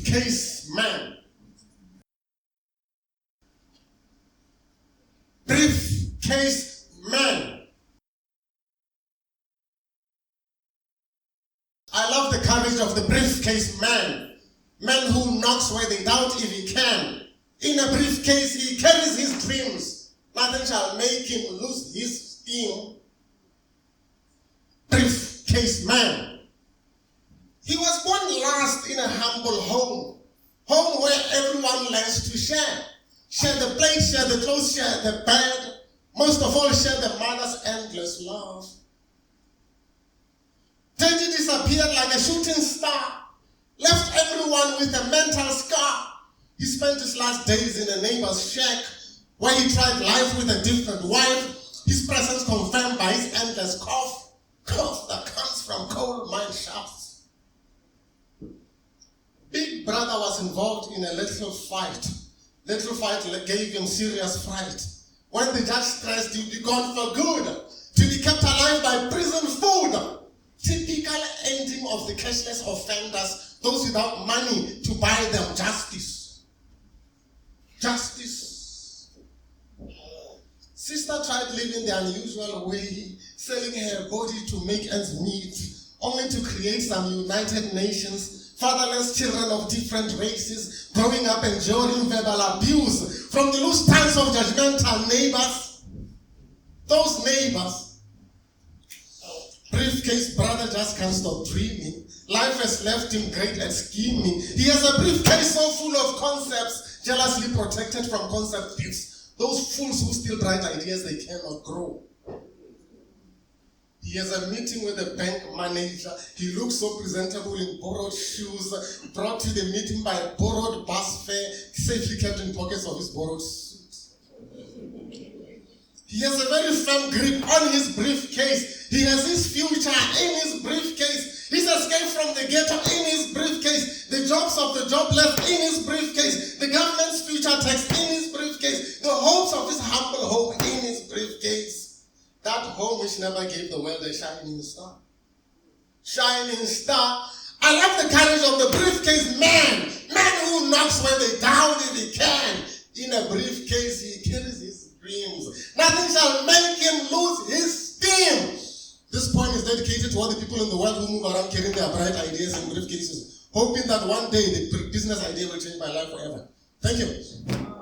Briefcase Man. Briefcase Man. I love the courage of the briefcase man. Man who knocks where they doubt if he can. In a briefcase he carries his dreams. Nothing shall make him lose his steam. Briefcase man. He was born last in a humble home. Home where everyone learns to share. Share the plate, share the clothes, share the bed. Most of all, share the mother's endless love. Teddy disappeared like a shooting star. Left everyone with a mental scar. He spent his last days in a neighbor's shack where he tried life with a different wife. His presence confirmed by his endless cough. Cough that comes from coal mine shafts. Big brother was involved in a little fight. Little fight gave him serious fright. When the judge stressed he'd be gone for good, till he kept alive by prison food. Typical ending of the cashless offenders, those without money to buy them justice. Justice. Sister tried living the unusual way, selling her body to make ends meet, only to create some United Nations, fatherless children of different races, growing up enduring verbal abuse from the loose tongues of judgmental neighbors. Those neighbors. Briefcase brother just can't stop dreaming. Life has left him great at scheming. He has a briefcase so full of concepts, jealously protected from concept thieves. Those fools who steal bright ideas they cannot grow. He has a meeting with the bank manager. He looks so presentable in borrowed shoes, brought to the meeting by a borrowed bus fare, safely kept in pockets of his borrowed suit. He has a very firm grip on his briefcase. He has his future in his briefcase. His escape from the ghetto in his briefcase. The jobs of the jobless in his briefcase. The government's future tax in his briefcase. The hopes of his humble home in his briefcase. That home which never gave the world a shining star. Shining star. I love the courage of the briefcase man. Man who knocks where they doubt if he can. In a briefcase he carries his dreams. Nothing shall make him lose his steam. This poem is dedicated to all the people in the world who move around carrying their bright ideas in briefcases, hoping that one day the business idea will change my life forever. Thank you.